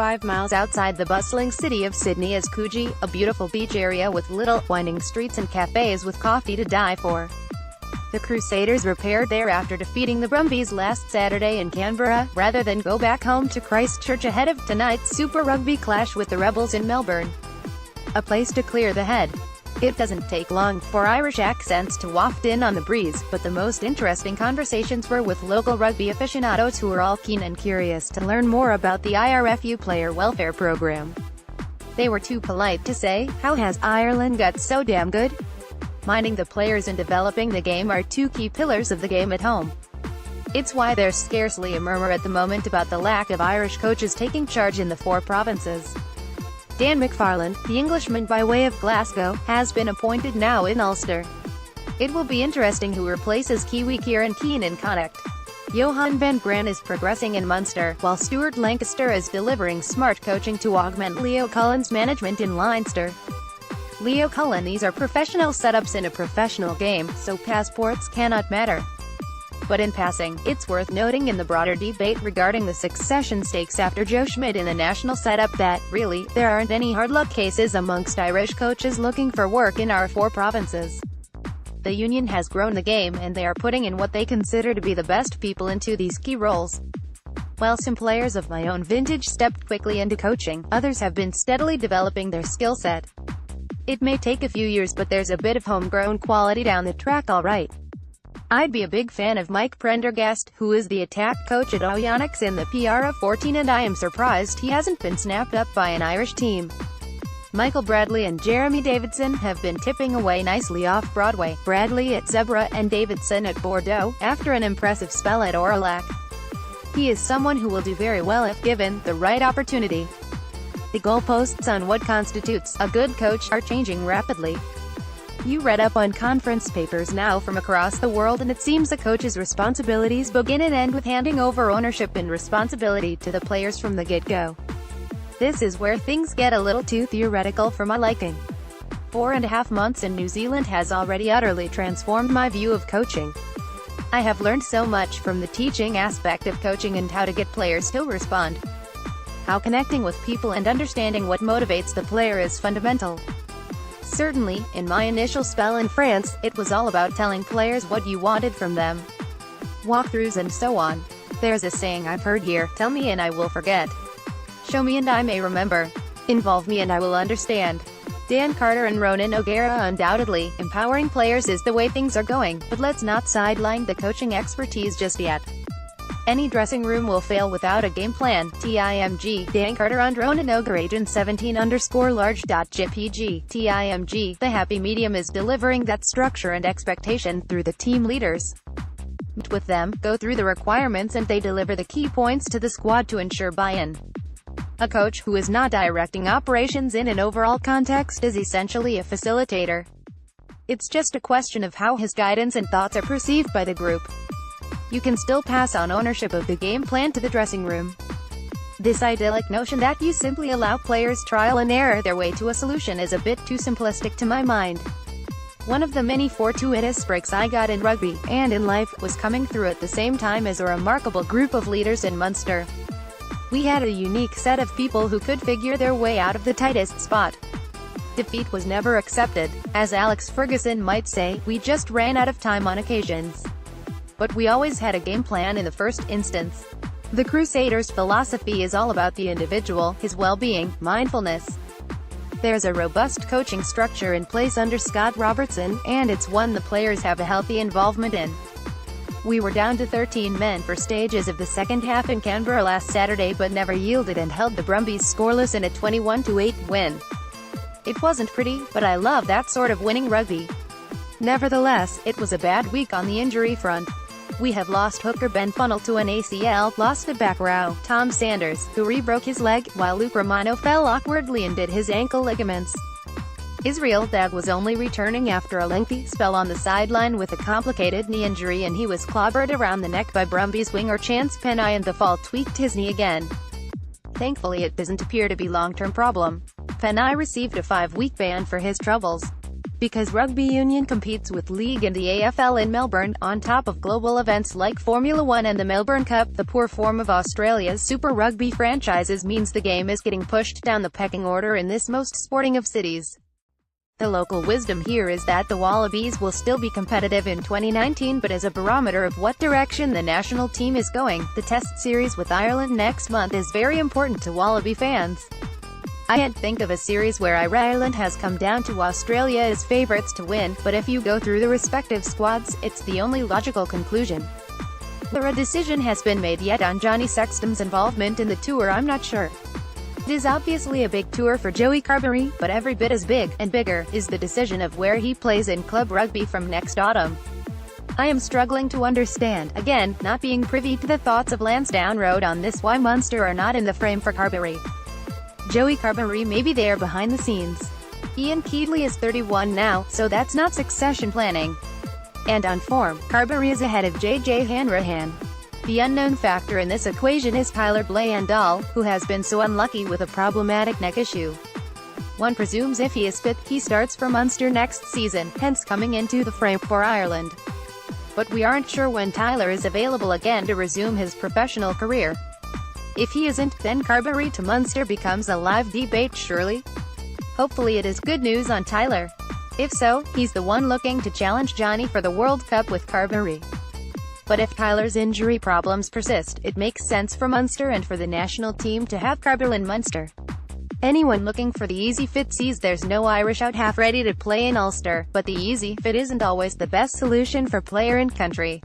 5 miles outside the bustling city of Sydney is Coogee, a beautiful beach area with little, winding streets and cafes with coffee to die for. The Crusaders repaired there after defeating the Brumbies last Saturday in Canberra, rather than go back home to Christchurch ahead of tonight's Super Rugby clash with the Rebels in Melbourne. A place to clear the head. It doesn't take long for Irish accents to waft in on the breeze, but the most interesting conversations were with local rugby aficionados who were all keen and curious to learn more about the IRFU player welfare program. They were too polite to say, "How has Ireland got so damn good?" Minding the players and developing the game are two key pillars of the game at home. It's why there's scarcely a murmur at the moment about the lack of Irish coaches taking charge in the 4 provinces. Dan McFarland, the Englishman by way of Glasgow, has been appointed now in Ulster. It will be interesting who replaces Kiwi Kieran Keane in Connacht. Johan van Graan is progressing in Munster, while Stuart Lancaster is delivering smart coaching to augment Leo Cullen's management in Leinster. Leo Cullen: these are professional setups in a professional game, so passports cannot matter. But in passing, it's worth noting in the broader debate regarding the succession stakes after Joe Schmidt in the national setup that, really, there aren't any hard luck cases amongst Irish coaches looking for work in our 4 provinces. The union has grown the game, and they are putting in what they consider to be the best people into these key roles. While some players of my own vintage stepped quickly into coaching, others have been steadily developing their skill set. It may take a few years, but there's a bit of homegrown quality down the track alright. I'd be a big fan of Mike Prendergast, who is the attack coach at Oyonnax in the PR14, and I am surprised he hasn't been snapped up by an Irish team. Michael Bradley and Jeremy Davidson have been tipping away nicely off Broadway, Bradley at Zebra and Davidson at Bordeaux, after an impressive spell at Aurillac. He is someone who will do very well if given the right opportunity. The goalposts on what constitutes a good coach are changing rapidly. You read up on conference papers now from across the world, and it seems a coach's responsibilities begin and end with handing over ownership and responsibility to the players from the get-go. This is where things get a little too theoretical for my liking. 4.5 months in New Zealand has already utterly transformed my view of coaching. I have learned so much from the teaching aspect of coaching and how to get players to respond. How connecting with people and understanding what motivates the player is fundamental. Certainly, in my initial spell in France, it was all about telling players what you wanted from them. Walkthroughs and so on. There's a saying I've heard here: tell me and I will forget. Show me and I may remember. Involve me and I will understand. Dan Carter and Ronan O'Gara: undoubtedly, empowering players is the way things are going, but let's not sideline the coaching expertise just yet. Any dressing room will fail without a game plan. TIMG, Dan Carter and Ronan O'Gara, agent 17_large.jpg. TIMG, the happy medium is delivering that structure and expectation through the team leaders. Meet with them, go through the requirements, and they deliver the key points to the squad to ensure buy-in. A coach who is not directing operations in an overall context is essentially a facilitator. It's just a question of how his guidance and thoughts are perceived by the group. You can still pass on ownership of the game plan to the dressing room. This idyllic notion that you simply allow players trial and error their way to a solution is a bit too simplistic to my mind. One of the many fortuitous breaks I got in rugby, and in life, was coming through at the same time as a remarkable group of leaders in Munster. We had a unique set of people who could figure their way out of the tightest spot. Defeat was never accepted. As Alex Ferguson might say, we just ran out of time on occasions. But we always had a game plan in the first instance. The Crusaders' philosophy is all about the individual, his well-being, mindfulness. There's a robust coaching structure in place under Scott Robertson, and it's one the players have a healthy involvement in. We were down to 13 men for stages of the second half in Canberra last Saturday, but never yielded and held the Brumbies scoreless in a 21-8 win. It wasn't pretty, but I love that sort of winning rugby. Nevertheless, it was a bad week on the injury front. We have lost hooker Ben Funnell to an ACL, lost a back row, Tom Sanders, who re-broke his leg, while Luke Romano fell awkwardly and did his ankle ligaments. Israel Dag was only returning after a lengthy spell on the sideline with a complicated knee injury, and he was clobbered around the neck by Brumbies winger Chance Penney, and the fall tweaked his knee again. Thankfully it doesn't appear to be a long-term problem. Penney received a 5-week ban for his troubles. Because rugby union competes with league and the AFL in Melbourne, on top of global events like Formula 1 and the Melbourne Cup, the poor form of Australia's Super Rugby franchises means the game is getting pushed down the pecking order in this most sporting of cities. The local wisdom here is that the Wallabies will still be competitive in 2019, but as a barometer of what direction the national team is going, the Test series with Ireland next month is very important to Wallaby fans. I can't think of a series where Ireland has come down to Australia as favourites to win, but if you go through the respective squads, it's the only logical conclusion. Whether a decision has been made yet on Johnny Sexton's involvement in the tour, I'm not sure. It is obviously a big tour for Joey Carberry, but every bit as big, and bigger, is the decision of where he plays in club rugby from next autumn. I am struggling to understand, again, not being privy to the thoughts of Lansdowne Road on this, why Munster are not in the frame for Carberry. Joey Carberry may be there behind the scenes. Ian Keedley is 31 now, so that's not succession planning. And on form, Carberry is ahead of JJ Hanrahan. The unknown factor in this equation is Tyler Blayandall, who has been so unlucky with a problematic neck issue. One presumes if he is fit, he starts for Munster next season, hence coming into the frame for Ireland. But we aren't sure when Tyler is available again to resume his professional career. If he isn't, then Carberry to Munster becomes a live debate surely? Hopefully it is good news on Tyler. If so, he's the one looking to challenge Johnny for the World Cup with Carberry. But if Tyler's injury problems persist, it makes sense for Munster and for the national team to have Carberry in Munster. Anyone looking for the easy fit sees there's no Irish out half ready to play in Ulster, but the easy fit isn't always the best solution for player and country.